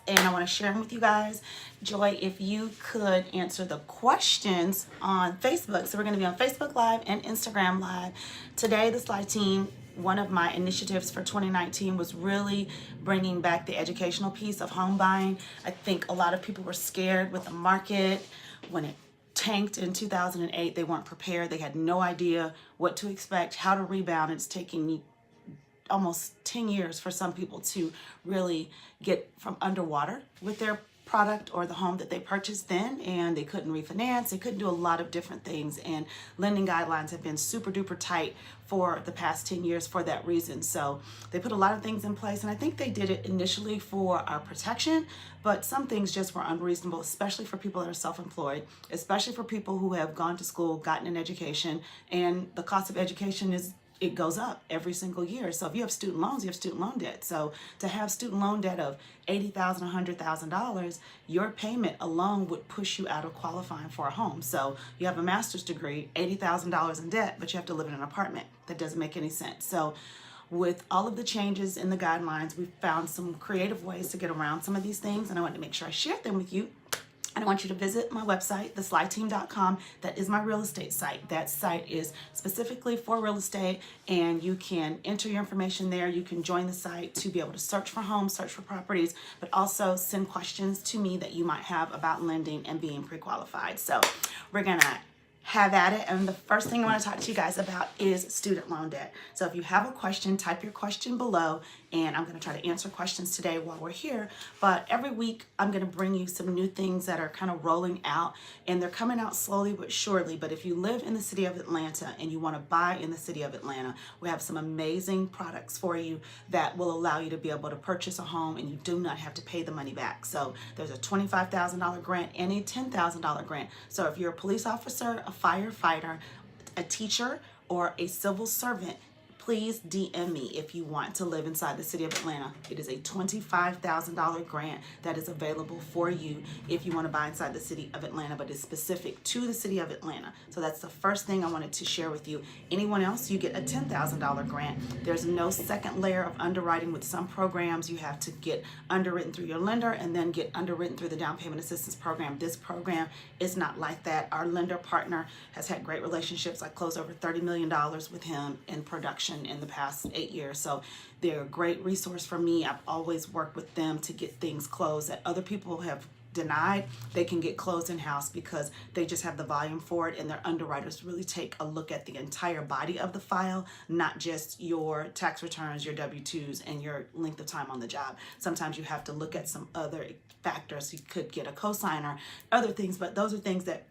and I want to share them with you guys. Joy, if you could answer the questions on Facebook. So we're going to be on Facebook Live and Instagram Live. Today, the Sly Team, one of my initiatives for 2019 was really bringing back the educational piece of home buying. I think a lot of people were scared with the market when it tanked in 2008. They weren't prepared. They had no idea what to expect, how to rebound. It's taking almost 10 years for some people to really get from underwater with their product or the home that they purchased then, and they couldn't refinance. They couldn't do a lot of different things, and lending guidelines have been super duper tight for the past 10 years for that reason. So they put a lot of things in place, and I think they did it initially for our protection, but some things just were unreasonable, especially for people that are self-employed, especially for people who have gone to school, gotten an education, and the cost of education it goes up every single year. So if you have student loans, you have student loan debt. So to have student loan debt of $80,000, $100,000, your payment alone would push you out of qualifying for a home. So you have a master's degree, $80,000 in debt, but you have to live in an apartment. That doesn't make any sense. So with all of the changes in the guidelines, we've found some creative ways to get around some of these things, and I wanted to make sure I shared them with you. And I want you to visit my website, theslyteam.com. That is my real estate site. That site is specifically for real estate, and you can enter your information there. You can join the site to be able to search for homes, search for properties, but also send questions to me that you might have about lending and being pre-qualified. So we're gonna have at it. And the first thing I want to talk to you guys about is student loan debt. So if you have a question, type your question below, and I'm going to try to answer questions today while we're here. But every week I'm going to bring you some new things that are kind of rolling out, and they're coming out slowly but surely. But if you live in the city of Atlanta and you want to buy in the city of Atlanta, we have some amazing products for you that will allow you to be able to purchase a home, and you do not have to pay the money back. So there's a $25,000 grant and a $10,000 grant. So if you're a police officer, a firefighter, a teacher, or a civil servant, please DM me if you want to live inside the city of Atlanta. It is a $25,000 grant that is available for you if you want to buy inside the city of Atlanta, but it's specific to the city of Atlanta. So that's the first thing I wanted to share with you. Anyone else, you get a $10,000 grant. There's no second layer of underwriting. With some programs, you have to get underwritten through your lender and then get underwritten through the down payment assistance program. This program is not like that. Our lender partner has had great relationships. I closed over $30 million with him in production in the past 8 years. So they're a great resource for me. I've always worked with them to get things closed that other people have denied. They can get closed in-house because they just have the volume for it, and their underwriters really take a look at the entire body of the file, not just your tax returns, your W-2s, and your length of time on the job. Sometimes you have to look at some other factors. You could get a cosigner, other things, but those are things that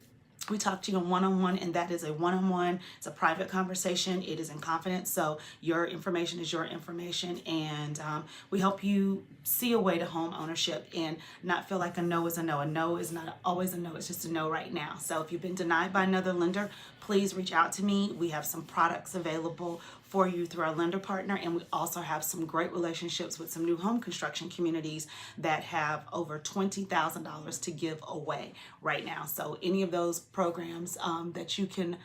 we talk to you on one-on-one, and that is a one-on-one. It's a private conversation. It is in confidence, so your information is your information, and we help you see a way to home ownership and not feel like a no is a no. A no is not always a no. It's just a no right now. So if you've been denied by another lender, please reach out to me. We have some products available for you through our lender partner, and we also have some great relationships with some new home construction communities that have over $20,000 to give away right now. So any of those programs that you can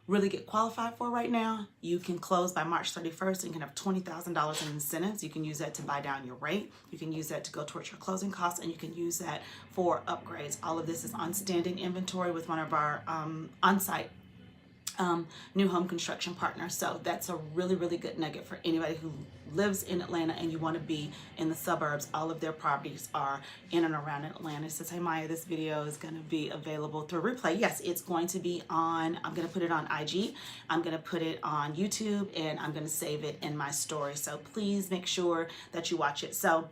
really get qualified for right now, you can close by March 31st and you can have $20,000 in incentives. You can use that to buy down your rate. You can use that to go towards your closing costs, and you can use that for upgrades. All of this is on standing inventory with one of our on-site new home construction partner. So that's a really, really good nugget for anybody who lives in Atlanta and you want to be in the suburbs. All of their properties are in and around Atlanta. It says, hey Maya, this video is going to be available through replay. Yes, it's going to be on, I'm going to put it on IG, I'm going to put it on YouTube, and I'm going to save it in my story. So please make sure that you watch it. So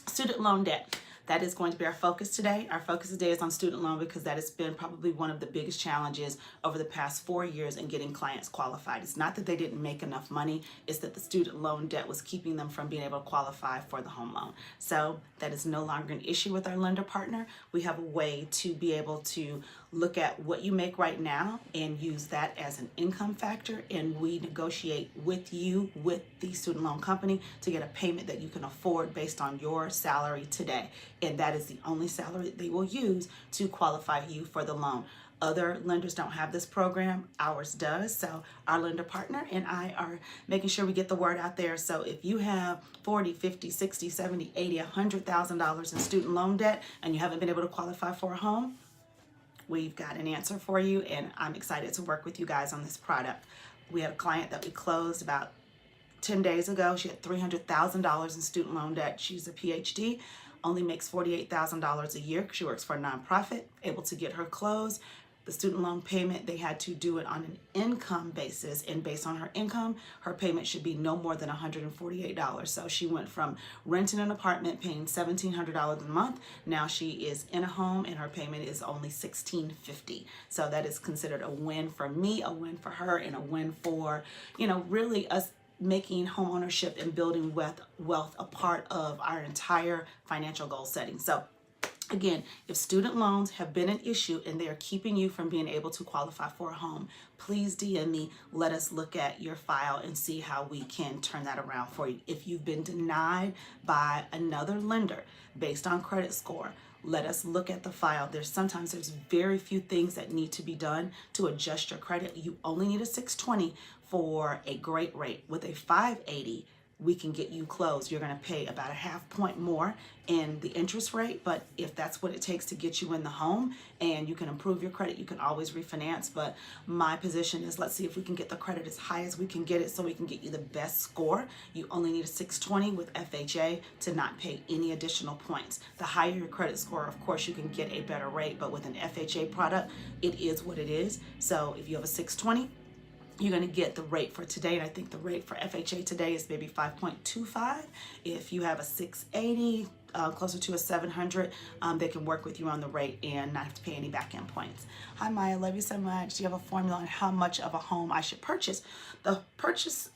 student loan debt. That is going to be our focus today. Our focus today is on student loan because that has been probably one of the biggest challenges over the past 4 years in getting clients qualified. It's not that they didn't make enough money, it's that the student loan debt was keeping them from being able to qualify for the home loan. So that is no longer an issue with our lender partner. We have a way to be able to look at what you make right now and use that as an income factor, and we negotiate with you, with the student loan company, to get a payment that you can afford based on your salary today. And that is the only salary that they will use to qualify you for the loan. Other lenders don't have this program. Ours does. So our lender partner and I are making sure we get the word out there. So if you have 40, 50, 60, 70, 80, $100,000 in student loan debt and you haven't been able to qualify for a home, we've got an answer for you, and I'm excited to work with you guys on this product. We had a client that we closed about 10 days ago. She had $300,000 in student loan debt. She's a PhD, only makes $48,000 a year because she works for a nonprofit, able to get her closed. The student loan payment, they had to do it on an income basis, and based on her income, her payment should be no more than $148. So she went from renting an apartment paying $1,700 a month. Now she is in a home and her payment is only $1,650. So that is considered a win for me, a win for her, and a win for, really us making home ownership and building wealth a part of our entire financial goal setting. So again, if student loans have been an issue and they are keeping you from being able to qualify for a home, please DM me. Let us look at your file and see how we can turn that around for you. If you've been denied by another lender based on credit score, let us look at the file. Sometimes there's very few things that need to be done to adjust your credit. You only need a 620 for a great rate. With a 580, we can get you closed. You're going to pay about a half point more in the interest rate, but if that's what it takes to get you in the home and you can improve your credit, you can always refinance. But my position is, let's see if we can get the credit as high as we can get it so we can get you the best score. You only need a 620 with FHA to not pay any additional points. The higher your credit score, of course, you can get a better rate, but with an FHA product, it is what it is. So if you have a 620, you're going to get the rate for today, and I think the rate for FHA today is maybe 5.25. If you have a 680, closer to a 700, they can work with you on the rate and not have to pay any back-end points. Hi Maya, love you so much. Do you have a formula on how much of a home I should purchase? The purchase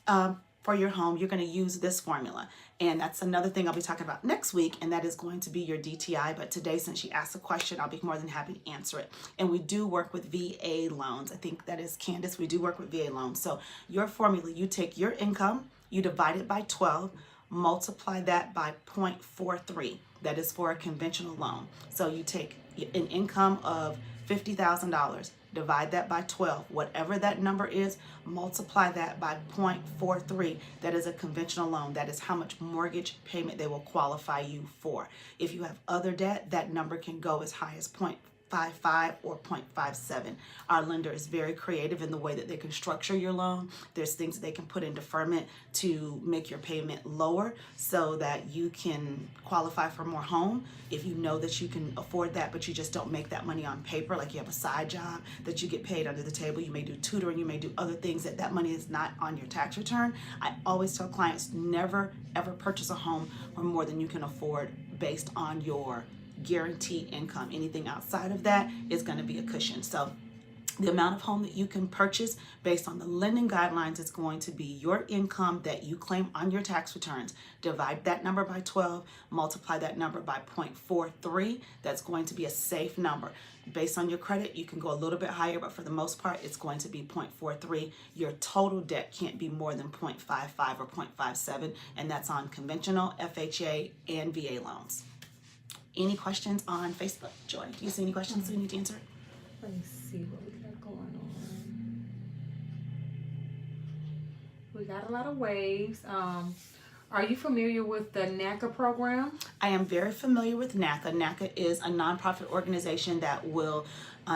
for your home, you're going to use this formula. And that's another thing I'll be talking about next week, and that is going to be your DTI. But today, since she asked a question, I'll be more than happy to answer it. And we do work with VA loans. I think that is Candace. We do work with VA loans. So your formula, you take your income, you divide it by 12, multiply that by 0.43. That is for a conventional loan. So you take an income of $50,000, divide that by 12, whatever that number is, multiply that by 0.43. That is a conventional loan. That is how much mortgage payment they will qualify you for. If you have other debt, that number can go as high as 0.55 or 0.57. Our lender is very creative in the way that they can structure your loan. There's things that they can put in deferment to make your payment lower so that you can qualify for more home. If you know that you can afford that, but you just don't make that money on paper, like you have a side job that you get paid under the table, you may do tutoring, you may do other things that money is not on your tax return. I always tell clients, never ever purchase a home for more than you can afford based on your guaranteed income. Anything outside of that is going to be a cushion. So the amount of home that you can purchase based on the lending guidelines is going to be your income that you claim on your tax returns. Divide that number by 12, multiply that number by 0.43. That's going to be a safe number. Based on your credit, you can go a little bit higher, but for the most part, it's going to be 0.43. Your total debt can't be more than 0.55 or 0.57, and that's on conventional, FHA, and VA loans. Any questions on Facebook? Joy, do you see any questions we need to answer? Let me see what we got going on. We got a lot of waves. Are you familiar with the NACA program? I am very familiar with NACA. NACA is a nonprofit organization that will,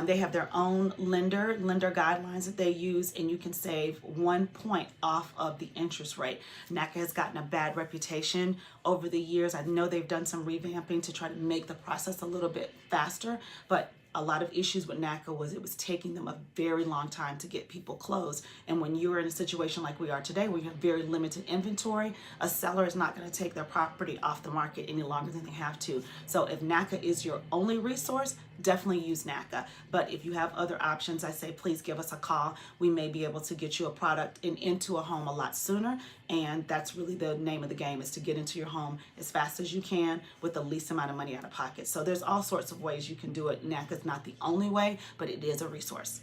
they have their own lender guidelines that they use, and you can save 1 point off of the interest rate. NACA has gotten a bad reputation over the years. I know they've done some revamping to try to make the process a little bit faster, but a lot of issues with NACA was it was taking them a very long time to get people closed. And when you're in a situation like we are today, where you have very limited inventory, a seller is not going to take their property off the market any longer than they have to. So if NACA is your only resource, definitely use NACA. But if you have other options, I say please give us a call. We may be able to get you a product into a home a lot sooner. And that's really the name of the game, is to get into your home as fast as you can with the least amount of money out of pocket. So there's all sorts of ways you can do it. NACA is not the only way, but it is a resource.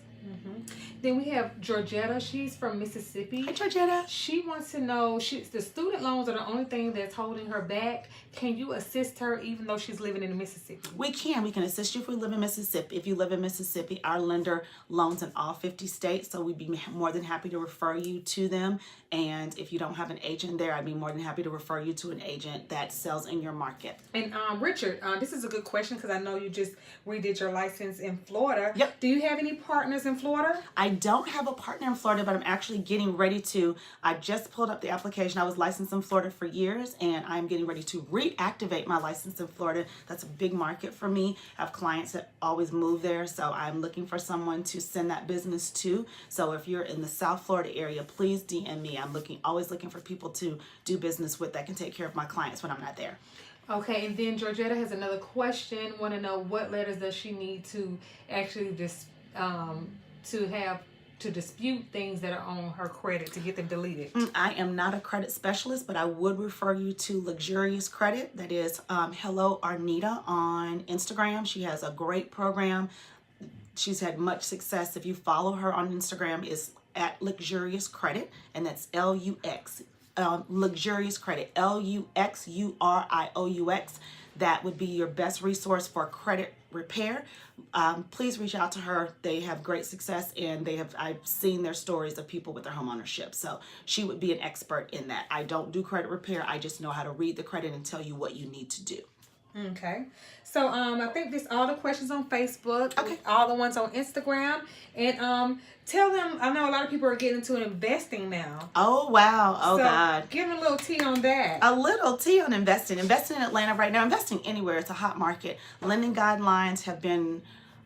Then we have Georgetta. She's from Mississippi. Hi, Georgetta. She wants to know, the student loans are the only thing that's holding her back. Can you assist her even though she's living in Mississippi? We can. We can assist you if we live in Mississippi. If you live in Mississippi, our lender loans in all 50 states, so we'd be more than happy to refer you to them. And if you don't have an agent there, I'd be more than happy to refer you to an agent that sells in your market. And Richard, this is a good question because I know you just redid your license in Florida. Yep. Do you have any partners in Florida? I don't have a partner in Florida, but I'm actually getting ready to. I just pulled up the application. I was licensed in Florida for years, and I'm getting ready to reactivate my license in Florida. That's a big market for me. I have clients that always move there, so I'm looking for someone to send that business to. So if you're in the South Florida area, please DM me. I'm always looking for people to do business with that can take care of my clients when I'm not there. Okay, and then Georgetta has another question. Want to know what letters does she need to actually to dispute things that are on her credit to get them deleted? I am not a credit specialist, but I would refer you to Luxurious Credit. That is Hello Arnita on Instagram. She has a great program. She's had much success. If you follow her on Instagram, is at Luxurious Credit, and that's Lux. Luxurious Credit, Luxurious. That would be your best resource for credit repair. Please reach out to her. They have great success, and I've seen their stories of people with their home ownership. So she would be an expert in that. I don't do credit repair. I just know how to read the credit and tell you what you need to do. Okay. So I think this all the questions on Facebook. Okay. All the ones on Instagram. And tell them, I know a lot of people are getting into investing now. Oh, wow. Oh, so God. Give them a little tea on that. A little tea on investing. Investing in Atlanta right now. Investing anywhere. It's a hot market. Lending guidelines have been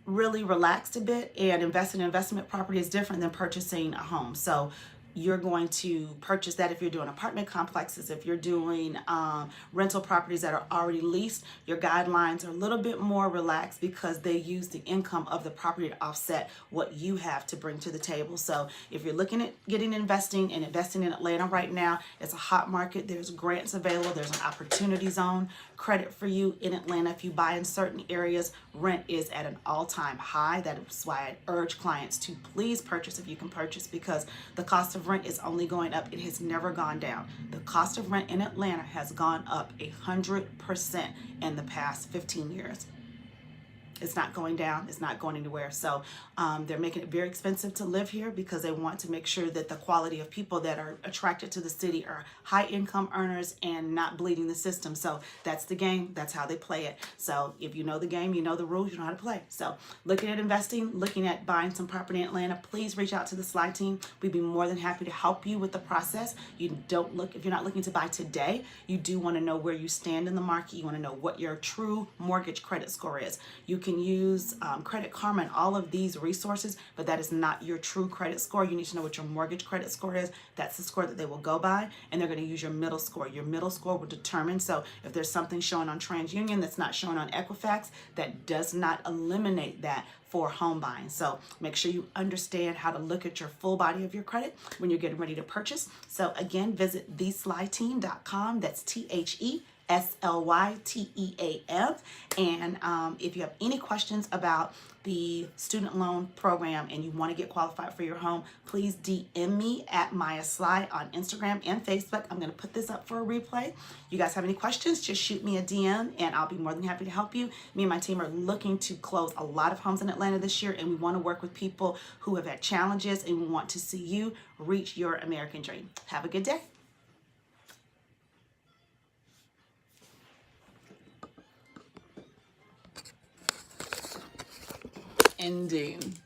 really relaxed a bit, and investing in investment property is different than purchasing a home. So you're going to purchase that if you're doing apartment complexes, if you're doing rental properties that are already leased. Your guidelines are a little bit more relaxed because they use the income of the property to offset what you have to bring to the table. So if you're looking at investing in Atlanta right now, it's a hot market. There's grants available. There's an opportunity zone credit for you in Atlanta. If you buy in certain areas, rent is at an all-time high. That is why I urge clients to please purchase if you can purchase, because the cost of rent is only going up. It has never gone down. The cost of rent in Atlanta has gone up 100% in the past 15 years. It's not going down. It's not going anywhere. So they're making it very expensive to live here because they want to make sure that the quality of people that are attracted to the city are high income earners and not bleeding the system. So that's the game. That's how they play it. So if you know the game, you know the rules, you know how to play. So looking at investing, looking at buying some property in Atlanta, please reach out to the Sly Team. We'd be more than happy to help you with the process. If you're not looking to buy today, you do want to know where you stand in the market. You want to know what your true mortgage credit score is. You can use Credit Karma and all of these resources, but that is not your true credit score. You need to know what your mortgage credit score is. That's the score that they will go by, and they're going to use your middle score. Your middle score will determine, so if there's something showing on TransUnion that's not showing on Equifax, that does not eliminate that for home buying. So make sure you understand how to look at your full body of your credit when you're getting ready to purchase. So again, visit theslyteam.com. That's TheSlyTeam. And if you have any questions about the student loan program and you want to get qualified for your home, please DM me at Maya Sly on Instagram and Facebook. I'm going to put this up for a replay. You guys have any questions, just shoot me a DM and I'll be more than happy to help you. Me and my team are looking to close a lot of homes in Atlanta this year, and we want to work with people who have had challenges, and we want to see you reach your American dream. Have a good day. Ending.